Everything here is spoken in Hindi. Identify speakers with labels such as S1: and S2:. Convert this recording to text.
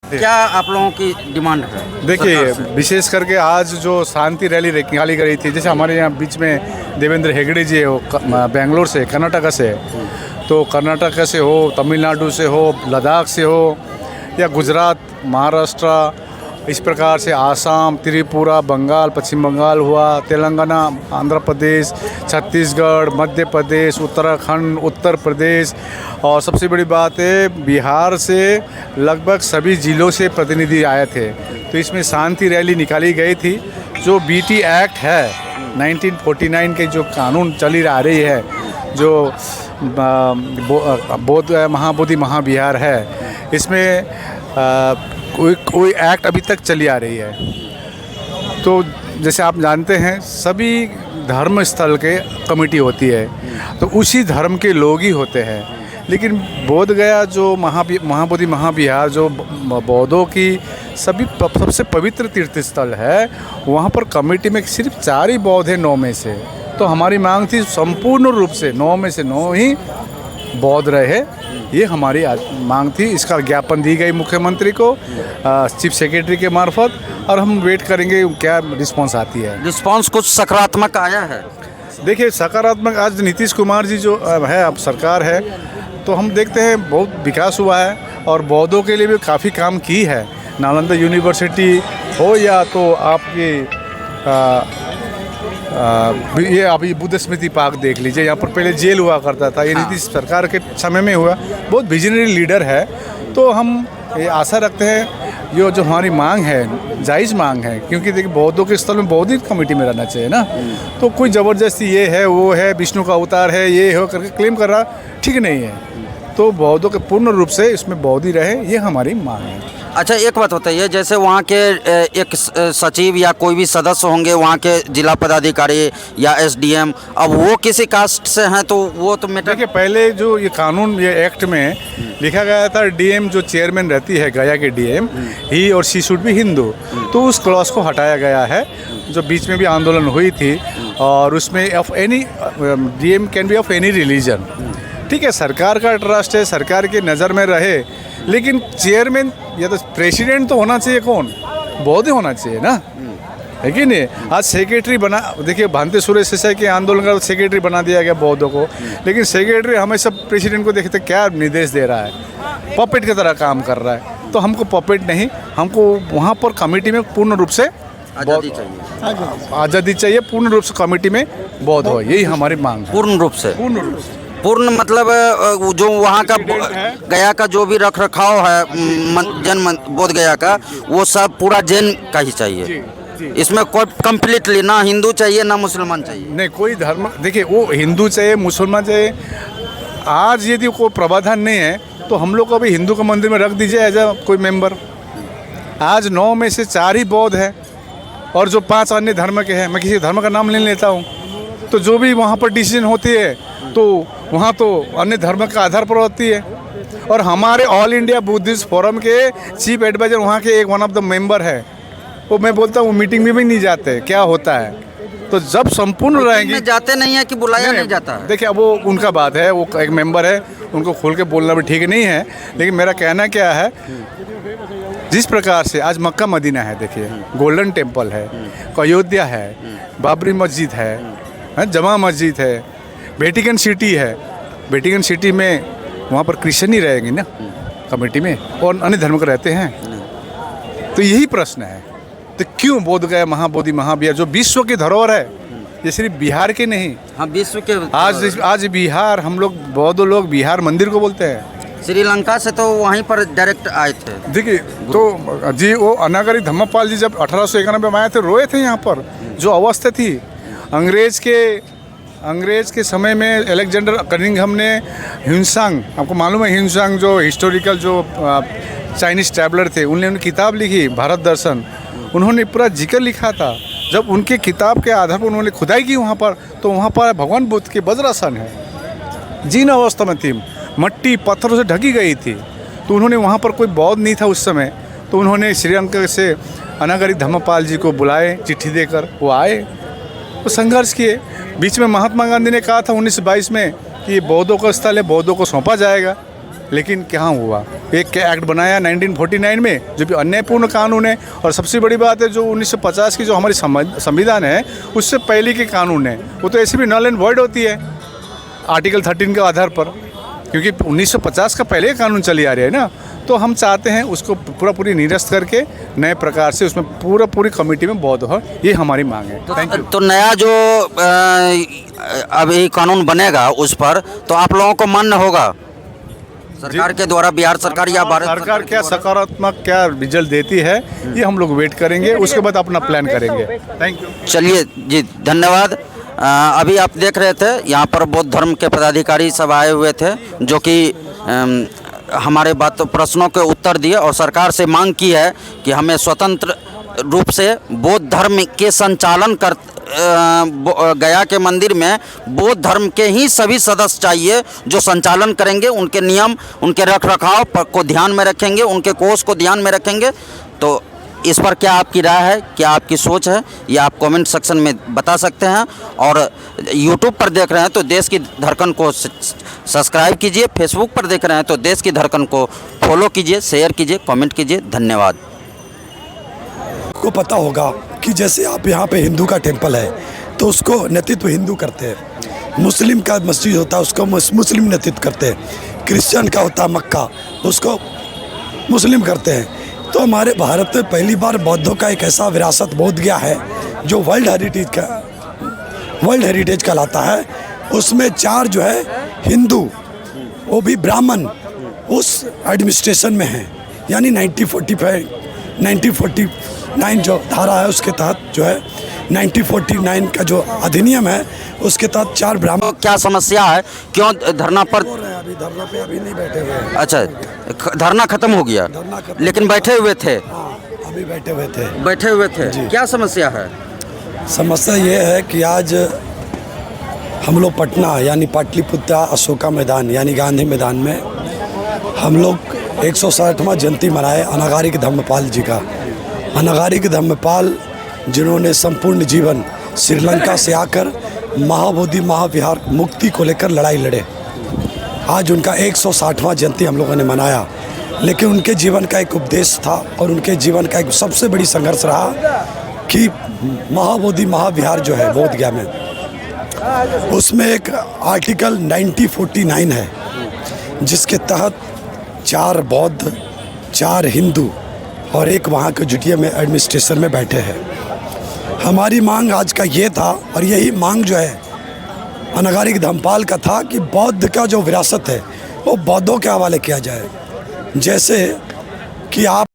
S1: क्या आप लोगों की डिमांड है?
S2: देखिए,
S1: सरकार से?
S2: विशेष करके आज जो शांति रैली निकाली गई थी, जैसे हमारे यहाँ बीच में देवेंद्र हेगड़े जी है, वो बेंगलोर से, कर्नाटक से, तो कर्नाटक से हो, तमिलनाडु से हो, लद्दाख से हो, या गुजरात, महाराष्ट्र, इस प्रकार से आसाम, त्रिपुरा, बंगाल, पश्चिम बंगाल हुआ, तेलंगाना, आंध्र प्रदेश, छत्तीसगढ़, मध्य प्रदेश, उत्तराखंड, उत्तर प्रदेश, और सबसे बड़ी बात है बिहार से लगभग सभी ज़िलों से प्रतिनिधि आए थे। तो इसमें शांति रैली निकाली गई थी। जो बीटी एक्ट है 1949 के जो कानून चली आ रही है, जो महाबोधि महाविहार है, इसमें कोई एक्ट अभी तक चली आ रही है। तो जैसे आप जानते हैं सभी धर्म स्थल के कमेटी होती है, तो उसी धर्म के लोग ही होते हैं। लेकिन बोध गया जो महाबोधि महाविहार जो बौद्धों की सबसे पवित्र तीर्थ स्थल है, वहाँ पर कमेटी में सिर्फ 4 ही बौद्ध हैं 9 में से। तो हमारी मांग थी संपूर्ण रूप से 9 में से 9 ही बौद्ध रहे, ये हमारी मांग थी। इसका ज्ञापन दी गई मुख्यमंत्री को चीफ सेक्रेटरी के मार्फत, और हम वेट करेंगे क्या रिस्पांस आती है।
S1: रिस्पांस कुछ सकारात्मक आया है?
S2: देखिए, सकारात्मक आज नीतीश कुमार जी जो है, अब सरकार है, तो हम देखते हैं बहुत विकास हुआ है और बौद्धों के लिए भी काफ़ी काम की है। नालंदा यूनिवर्सिटी हो या तो आपकी ये अभी बुद्ध स्मृति पार्क देख लीजिए, यहाँ पर पहले जेल हुआ करता था, ये नीतीश सरकार के समय में हुआ। बहुत विजनरी लीडर है, तो हम ये आशा रखते हैं जो हमारी मांग है जायज़ मांग है, क्योंकि देखिए बौद्धों के स्थल में बौद्ध कमेटी में रहना चाहिए ना। तो कोई ज़बरदस्ती ये है वो है, विष्णु का अवतार है, ये हो करके क्लेम कर रहा ठीक नहीं है। तो बौद्धों के पूर्ण रूप से इसमें बौद्ध ही रहे, ये हमारी मांग है।
S1: अच्छा, एक बात बताइए, जैसे वहाँ के एक सचिव या कोई भी सदस्य होंगे वहाँ के जिला पदाधिकारी या एसडीएम, अब वो किसी कास्ट से हैं तो वो तो
S2: देखिए, पहले जो ये कानून ये एक्ट में लिखा गया था, डीएम जो चेयरमैन रहती है गया के डीएम, ही और शी शुड बी हिंदू, तो उस क्लॉज को हटाया गया है। जो बीच में भी आंदोलन हुई थी, और उसमें of any DM can be of any religion. ठीक है, सरकार का ट्रस्ट है, सरकार की नज़र में रहे, लेकिन चेयरमैन या तो प्रेसिडेंट तो होना चाहिए, कौन? बौद्ध ही होना चाहिए ना, है कि नहीं। आज सेक्रेटरी बना, देखिए भांति सुरेश देसाई के आंदोलन का सेक्रेटरी बना दिया गया बौद्धों को, लेकिन सेक्रेटरी हमेशा प्रेसिडेंट को देखते क्या निर्देश दे रहा है, पपेट की तरह काम कर रहा है। तो हमको पपेट नहीं, हमको वहाँ पर कमेटी में पूर्ण रूप से
S1: आज़ादी चाहिए,
S2: आज़ादी चाहिए, पूर्ण रूप से कमेटी में बौद्ध हो, यही हमारी मांग है।
S1: पूर्ण रूप से पूर्ण मतलब जो वहाँ का गया का जो भी रख रखाव है जन्म बोध गया का, वो सब पूरा जैन का ही चाहिए। इसमें कोई कम्प्लीटली ना हिंदू चाहिए ना मुसलमान चाहिए,
S2: नहीं कोई धर्म। देखिए, वो हिंदू चाहिए मुसलमान चाहिए, आज यदि कोई प्रावधान नहीं है तो हम लोग को अभी हिंदू के मंदिर में रख दीजिए एज अ कोई मेंबर। आज 9 में से 4 ही बौद्ध है, और जो 5 अन्य धर्म के हैं, मैं किसी धर्म का नाम नहीं लेता हूँ, तो जो भी वहाँ पर डिसीजन होती है तो वहाँ तो अन्य धर्म का आधार पर होती है। और हमारे ऑल इंडिया बुद्धिस्ट फोरम के चीफ एडवाइजर वहाँ के एक वन ऑफ द मेंबर है, वो मैं बोलता हूँ मीटिंग में भी नहीं जाते, क्या होता है। तो जब संपूर्ण रहेंगे,
S1: जाते नहीं है कि बुलाया नहीं जाता है।
S2: देखिए, अब वो उनका बात है, वो एक मेंबर है, उनको खोल के बोलना भी ठीक नहीं है, लेकिन मेरा कहना क्या है, जिस प्रकार से आज मक्का मदीना है, देखिए गोल्डन टेम्पल है, अयोध्या है, बाबरी मस्जिद है, जमा मस्जिद है, वेटिकन सिटी है, वेटिकन सिटी में वहाँ पर क्रिश्चियन ही रहेंगे ना कमेटी में, और अन्य धर्म के रहते हैं। तो यही प्रश्न है, तो क्यों बोध गया महाबोधि महाविहार जो विश्व की धरोहर है, ये सिर्फ बिहार के नहीं,
S1: हाँ विश्व के।
S2: आज बिहार, हम लोग बौद्ध लोग बिहार मंदिर को बोलते हैं।
S1: श्रीलंका से तो वहीं पर डायरेक्ट आए थे।
S2: देखिए, तो जी वो अनागरी धम्मपाल जी जब 1891 में आए थे, रोए थे यहाँ पर। जो अवस्था थी अंग्रेज़ के समय में, अलेक्जेंडर कनिंघम ने ह्यूनसांग, आपको मालूम है ह्यूनसांग जो हिस्टोरिकल जो चाइनीज़ ट्रैवलर थे, उन्होंने किताब लिखी भारत दर्शन, उन्होंने पूरा जिक्र लिखा था। जब उनके किताब के आधार पर उन्होंने खुदाई की वहाँ पर, तो वहाँ पर भगवान बुद्ध के वज्रासन है, जीर्ण अवस्था में थी, मट्टी पत्थरों से ढकी गई थी। तो उन्होंने वहाँ पर कोई बौद्ध नहीं था उस समय, तो उन्होंने श्रीलंका से अनागरी धम्मपाल जी को बुलाए, चिट्ठी देकर वो आए, वो संघर्ष किए। बीच में महात्मा गांधी ने कहा था 1922 में कि ये बौद्धों का स्थल है, बौद्धों को सौंपा जाएगा, लेकिन कहाँ हुआ। एक एक्ट बनाया 1949 में जो भी अन्यायपूर्ण कानून है, और सबसे बड़ी बात है जो 1950 की जो हमारी संविधान है उससे पहले के कानून है वो तो ऐसे भी नल एंड वॉइड होती है आर्टिकल 13 के आधार पर, क्योंकि 1950 का पहले कानून चले आ रहे हैं ना। तो हम चाहते हैं उसको पूरी निरस्त करके नए प्रकार से उसमें पूरी कमेटी में बौद्ध हो, ये हमारी मांग है। Thank you.
S1: तो नया जो अभी कानून बनेगा उस पर तो आप लोगों को मान्य होगा सरकार के द्वारा, बिहार सरकार या भारत
S2: सरकार क्या सकारात्मक क्या रिजल्ट देती है ये हम लोग वेट करेंगे, उसके बाद अपना प्लान करेंगे। Thank you.
S1: चलिए जी, धन्यवाद। अभी आप देख रहे थे यहाँ पर बौद्ध धर्म के पदाधिकारी सब आए हुए थे जो कि हमारे प्रश्नों के उत्तर दिए और सरकार से मांग की है कि हमें स्वतंत्र रूप से बौद्ध धर्म के संचालन कर गया के मंदिर में बौद्ध धर्म के ही सभी सदस्य चाहिए जो संचालन करेंगे, उनके नियम उनके रख रखाव को ध्यान में रखेंगे, उनके कोष को ध्यान में रखेंगे। तो इस पर क्या आपकी राय है, क्या आपकी सोच है, ये आप कमेंट सेक्शन में बता सकते हैं। और यूट्यूब पर देख रहे हैं तो देश की धड़कन को सब्सक्राइब कीजिए, फेसबुक पर देख रहे हैं तो देश की धड़कन को फॉलो कीजिए, शेयर कीजिए, कमेंट कीजिए। धन्यवाद।
S3: को पता होगा कि जैसे आप यहाँ पे हिंदू का टेम्पल है तो उसको नेतृत्व हिंदू करते हैं, मुस्लिम का मस्जिद होता है उसको मुस्लिम नेतृत्व करते हैं, क्रिश्चियन का होता है मक्का उसको मुस्लिम करते हैं। तो हमारे भारत में पहली बार बौद्धों का एक ऐसा विरासत बोध गया है जो वर्ल्ड हेरिटेज कहलाता है। उसमें 4 जो है हिंदू वो भी ब्राह्मण उस एडमिनिस्ट्रेशन में हैं, यानी 1949 जो धारा है उसके तहत जो है 1949 का जो अधिनियम है उसके तहत 4 ब्राह्मण।
S1: क्या समस्या है, क्यों धरना पर?
S3: अभी धरना पे अभी नहीं बैठे हुए हैं।
S1: अच्छा, धरना खत्म हो गया, लेकिन बैठे हुए थे?
S3: हाँ, अभी बैठे हुए थे।
S1: क्या समस्या है?
S3: समस्या ये है कि आज हम लोग पटना यानी पाटलिपुत्र अशोका मैदान यानी गांधी मैदान में हम लोग 160वां जयंती मनाए अनागारिक धम्मपाल जी का। अनागारिक धम्मपाल जिन्होंने संपूर्ण जीवन श्रीलंका से आकर महाबोधि महाविहार मुक्ति को लेकर लड़ाई लड़े, आज उनका 160वां जयंती हम लोगों ने मनाया। लेकिन उनके जीवन का एक उपदेश था और उनके जीवन का एक सबसे बड़ी संघर्ष रहा कि महाबोधि महाविहार जो है बोध गया में, उसमें एक आर्टिकल 1949 है जिसके तहत 4 बौद्ध 4 हिंदू और एक वहाँ के जुटिया में एडमिनिस्ट्रेशन में बैठे हैं। हमारी मांग आज का ये था और यही मांग जो है अनागारिक धम्मपाल का था कि बौद्ध का जो विरासत है वो बौद्धों के हवाले किया जाए। जैसे कि आप